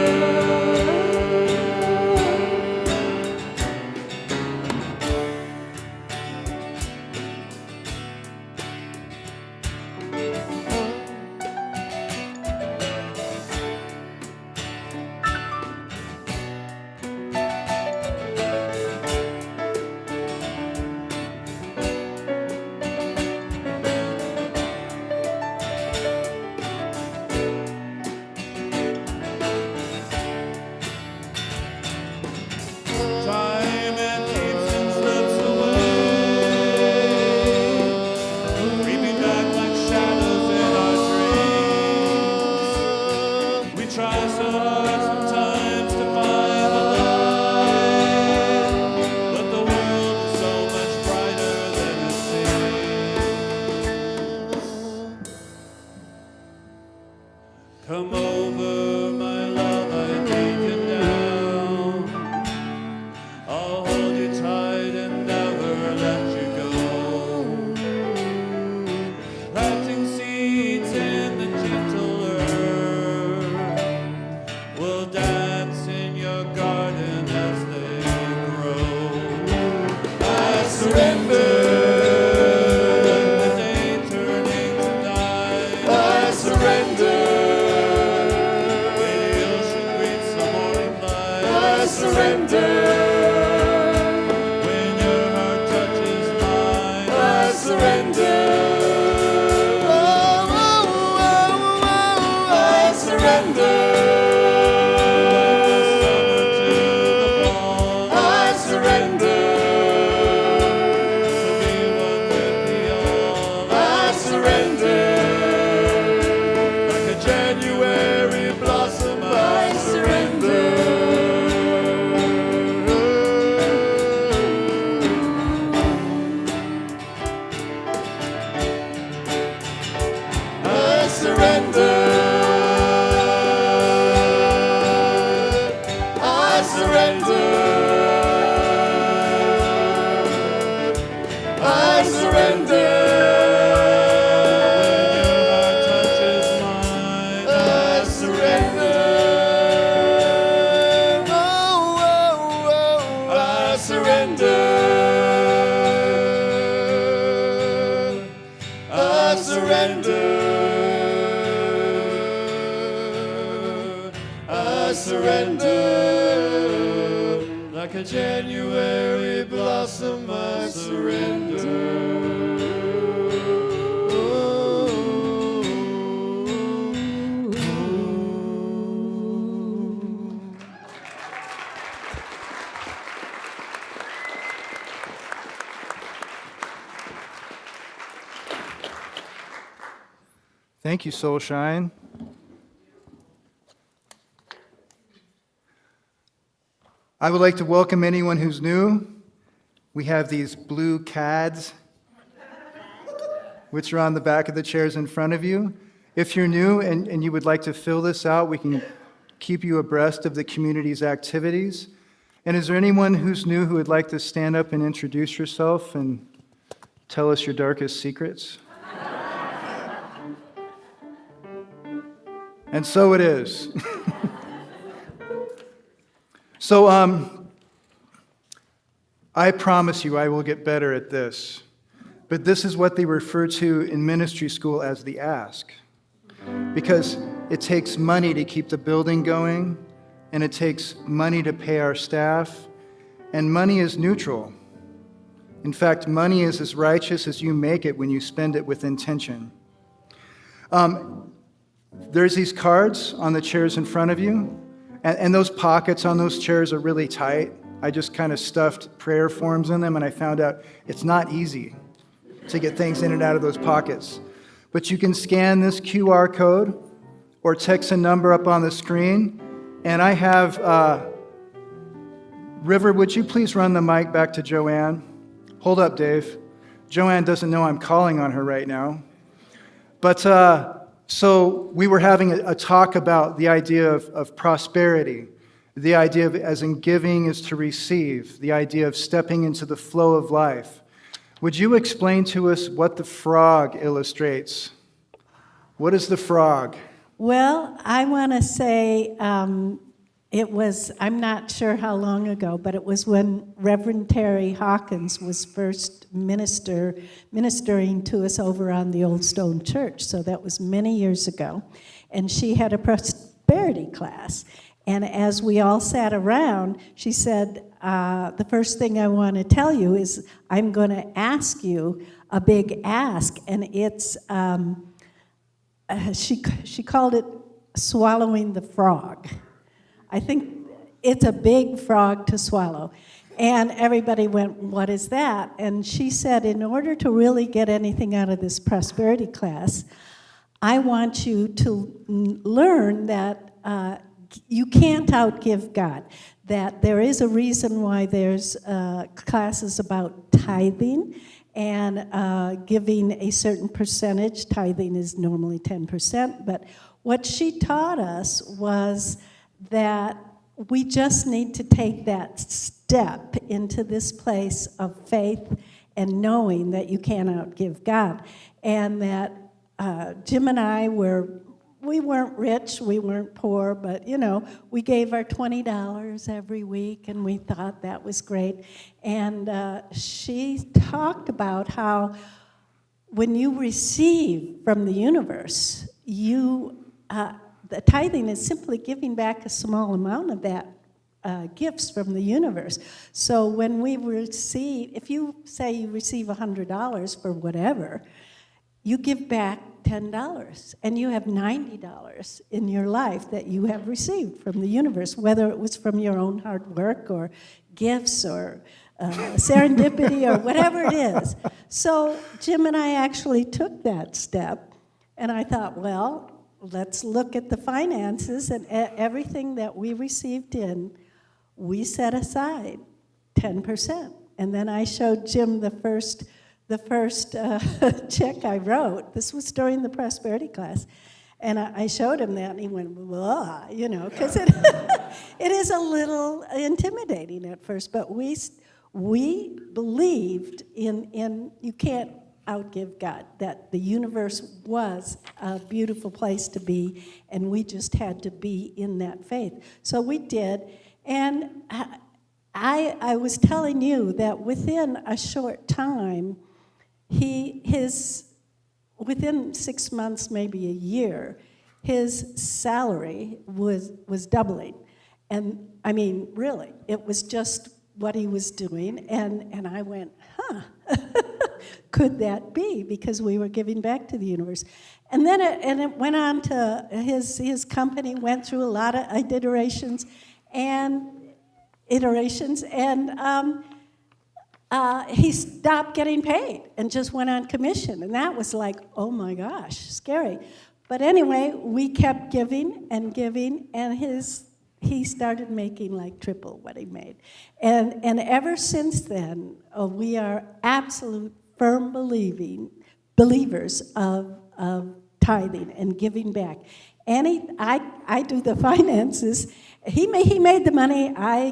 surrender. I surrender. Like a January blossom, I surrender. Thank you, Soulshine. I would like to welcome anyone who's new. We have these blue CADs, which are on the back of the chairs in front of you. If you're new and you would like to fill this out, we can keep you abreast of the community's activities. And is there anyone who's new who would like to stand up and introduce yourself and tell us your darkest secrets? And so it is. So, I promise you I will get better at this. But this is what they refer to in ministry school as the ask. Because it takes money to keep the building going, and it takes money to pay our staff, and money is neutral. In fact, money is as righteous as you make it when you spend it with intention. There's these cards on the chairs in front of you, and those pockets on those chairs are really tight. I just kind of stuffed prayer forms in them, and I found out it's not easy to get things in and out of those pockets. But you can scan this QR code or text a number up on the screen, and I have, River, would you please run the mic back to Joanne? Hold up, Dave. Joanne doesn't know I'm calling on her right now. But so we were having a talk about the idea of prosperity, the idea of as in giving is to receive, the idea of stepping into the flow of life. Would you explain to us what the frog illustrates? What is the frog? Well, I want to say it was, I'm not sure how long ago, but it was when Reverend Terry Hawkins was first ministering to us over on the Old Stone Church. So that was many years ago. And she had a prosperity class. And as we all sat around, she said, the first thing I want to tell you is I'm going to ask you a big ask. And it's, she called it swallowing the frog. I think it's a big frog to swallow. And everybody went, what is that? And she said, in order to really get anything out of this prosperity class, I want you to learn that you can't outgive God, that there is a reason why there's classes about tithing and giving a certain percentage. Tithing is normally 10%, but what she taught us was that we just need to take that step into this place of faith and knowing that you can't outgive God. And that Jim and I we weren't rich, we weren't poor, but we gave our $20 every week, and we thought that was great. And she talked about how when you receive from the universe, the tithing is simply giving back a small amount of that gifts from the universe. So when we receive, if you say you receive $100 for whatever, you give back $10, and you have $90 in your life that you have received from the universe, whether it was from your own hard work or gifts or serendipity or whatever it is. So Jim and I actually took that step, and I thought, well, let's look at the finances, and everything that we received in, we set aside 10%. And then I showed Jim the first check I wrote. This was during the prosperity class. And I showed him that, and he went, blah, because it is a little intimidating at first. But we believed in you can't outgive God, that the universe was a beautiful place to be, and we just had to be in that faith. So we did, and I was telling you that within a short time, within 6 months, maybe a year, his salary was doubling. And I mean, really, it was just what he was doing. And I went, huh, could that be? Because we were giving back to the universe. And then it went on to, his company went through a lot of iterations, and he stopped getting paid and just went on commission. And that was like, oh my gosh, scary. But anyway, we kept giving, and he started making like triple what he made. And ever since then, we are absolute firm believers of tithing and giving back. I do the finances. He made the money. I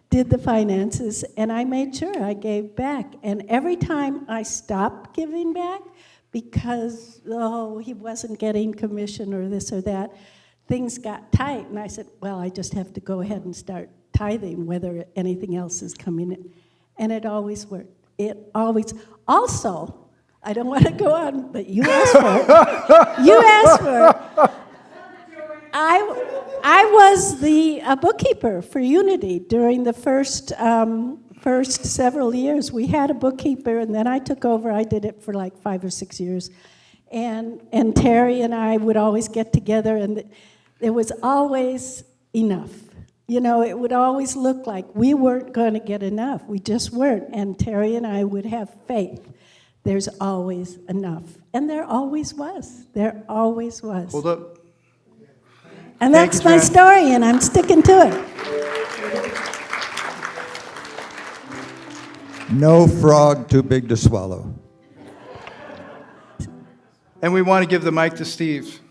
did the finances, and I made sure I gave back. And every time I stopped giving back because, he wasn't getting commission or this or that, things got tight. And I said, well, I just have to go ahead and start tithing, whether anything else is coming in. And it always worked. It always. Also, I don't want to go on, but you asked for it. You asked for it. I was the bookkeeper for Unity during the first several years. We had a bookkeeper, and then I took over. I did it for like 5 or 6 years. And Terry and I would always get together, and there was always enough. It would always look like we weren't going to get enough. We just weren't. And Terry and I would have faith. There's always enough. And there always was. There always was. Hold up. And that's my story, and I'm sticking to it. No frog too big to swallow. And we want to give the mic to Steve.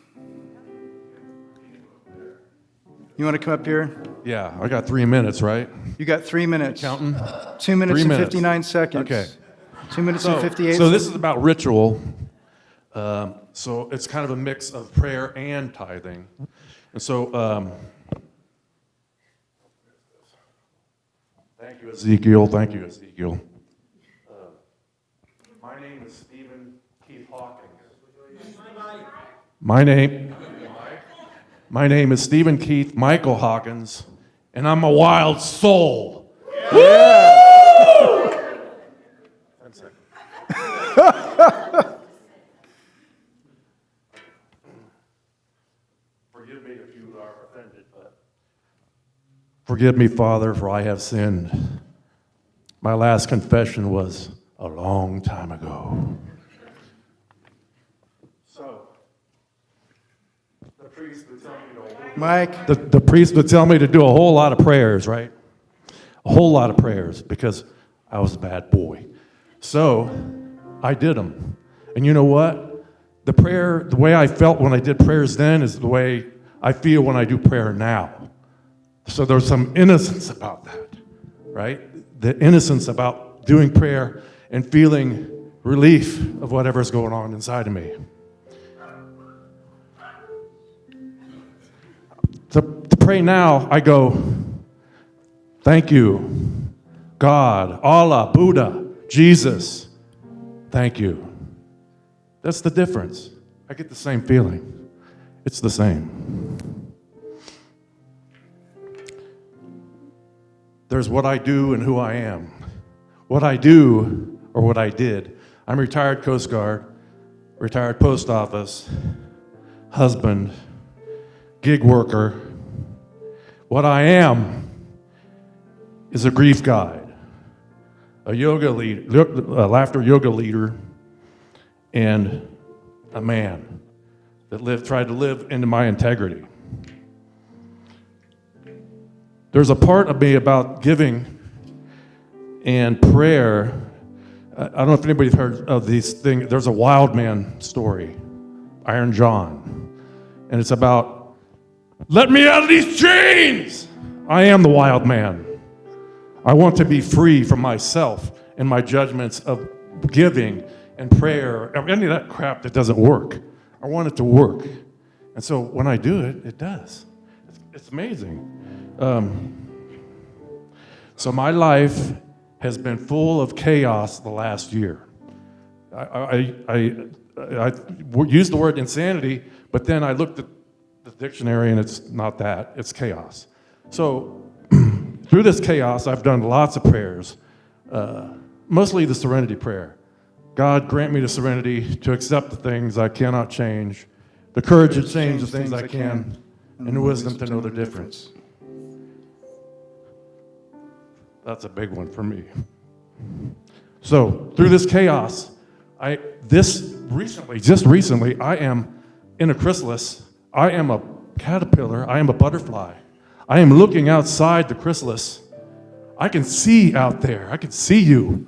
You want to come up here? Yeah, I got 3 minutes, right? You got 3 minutes. Counting? 2 minutes 3 and minutes. 59 seconds. Okay. 2 minutes and 58 So this is about ritual. So it's kind of a mix of prayer and tithing. And so, thank you, Ezekiel. Thank you, Ezekiel. My name is Stephen Keith Hawkins. My name is Stephen Keith Michael Hawkins, and I'm a wild soul. Yeah. 10 seconds. Forgive me if you are offended, but forgive me, Father, for I have sinned. My last confession was a long time ago. So, the priest would tell me to Mike. The priest would tell me to do a whole lot of prayers, right? A whole lot of prayers, because I was a bad boy. So, I did them. And you know what? The way I felt when I did prayers then is the way I feel when I do prayer now. So there's some innocence about that, right? The innocence about doing prayer and feeling relief of whatever's going on inside of me. To pray now, I go, thank you, God, Allah, Buddha, Jesus, thank you. That's the difference. I get the same feeling. It's the same. There's what I do and who I am. What I do or what I did. I'm retired Coast Guard, retired post office, husband, gig worker. What I am is a grief guide, a yoga leader, a laughter yoga leader, and a man that tried to live into my integrity. There's a part of me about giving and prayer. I don't know if anybody's heard of these things. There's a wild man story, Iron John. And it's about, let me out of these chains! I am the wild man. I want to be free from myself and my judgments of giving and prayer, any of that crap that doesn't work. I want it to work. And so when I do it, it does. It's amazing. So my life has been full of chaos the last year. I used the word insanity, but then I looked at the dictionary and it's not that, it's chaos. So through this chaos, I've done lots of prayers, mostly the serenity prayer. God, grant me the serenity to accept the things I cannot change, the courage to change the things I can, and the wisdom to know the difference. That's a big one for me. So through this chaos, just recently, I am in a chrysalis. I am a caterpillar. I am a butterfly. I am looking outside the chrysalis. I can see out there. I can see you.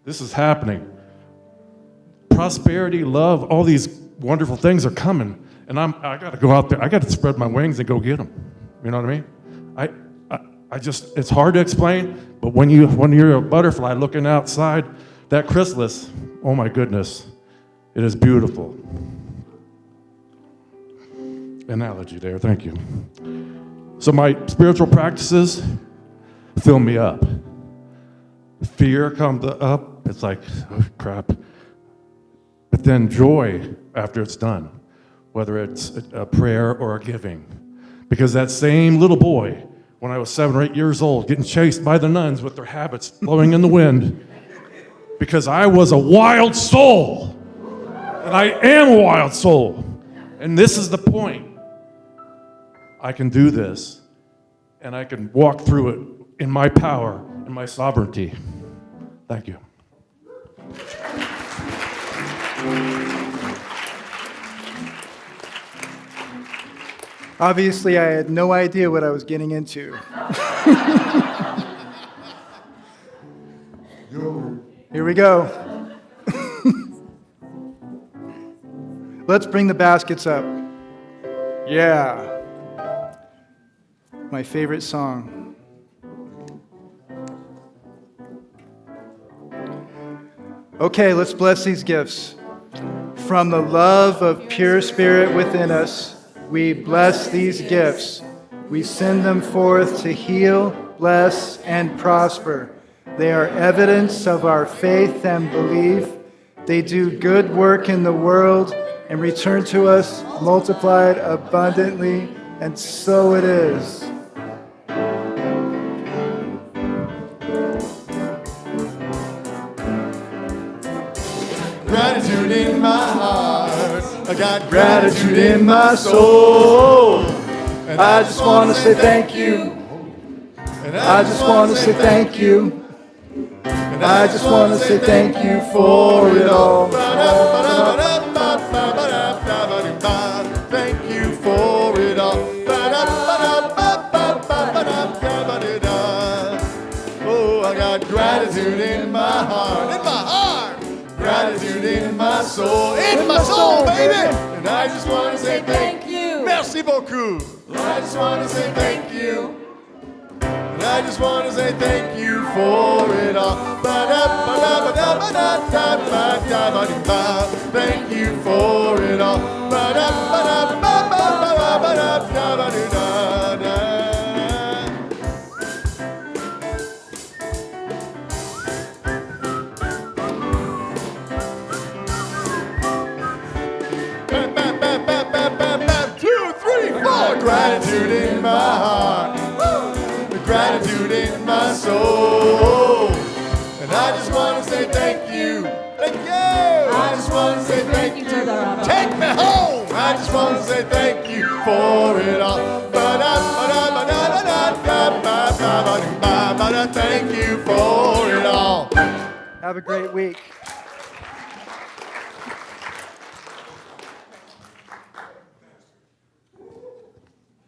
This is happening. Prosperity, love, all these wonderful things are coming. And I got to go out there. I got to spread my wings and go get them. You know what I mean? It's hard to explain, but when you're a butterfly looking outside that chrysalis, oh my goodness, it is beautiful. Analogy there, thank you. So my spiritual practices fill me up. Fear comes up, it's like, oh crap. But then joy after it's done, whether it's a prayer or a giving. Because that same little boy, when I was 7 or 8 years old, getting chased by the nuns with their habits blowing in the wind, because I was a wild soul, and I am a wild soul. And this is the point. I can do this, and I can walk through it in my power, in my sovereignty. Thank you. Obviously, I had no idea what I was getting into. Here we go. Let's bring the baskets up. Yeah. My favorite song. Okay, let's bless these gifts. From the love of pure spirit within us, we bless these gifts. We send them forth to heal, bless, and prosper. They are evidence of our faith and belief. They do good work in the world and return to us multiplied abundantly, and so it is. Gratitude in my heart, I got gratitude in my soul. And I just want to say thank you. And I just want to say thank you. And I just want to say thank you for it all. Thank you for it all. Oh, I got gratitude in my heart, in my heart. Gratitude in my soul, baby. And I just want to say thank you. Merci beaucoup. I just want to say thank you. And I just want to say thank you for it all. Thank you for it all. Gratitude in my heart, the gratitude in my soul. And I just want to say thank you, thank you. I just want to say thank you. Take me home. I just want to say thank you for it all. Thank you for it all. Have a great week.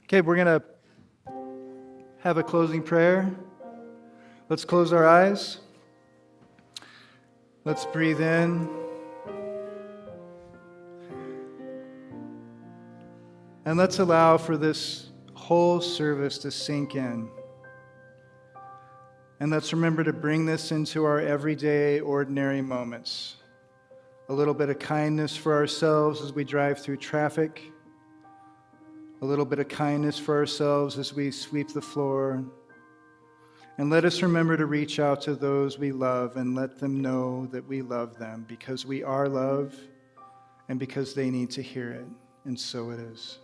Okay, we're going to have a closing prayer. Let's close our eyes. Let's breathe in. And let's allow for this whole service to sink in. And let's remember to bring this into our everyday, ordinary moments. A little bit of kindness for ourselves as we drive through traffic. A little bit of kindness for ourselves as we sweep the floor. And let us remember to reach out to those we love and let them know that we love them, because we are love and because they need to hear it. And so it is.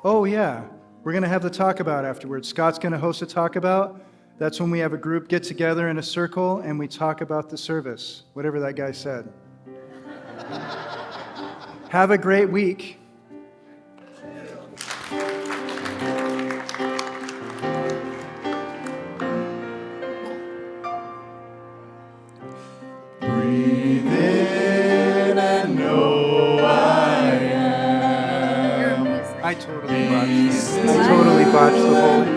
Oh, yeah. We're going to have the talk about afterwards. Scott's going to host a talk about. That's when we have a group get together in a circle and we talk about the service, whatever that guy said. Have a great week. Breathe in and know I am. I totally botched the whole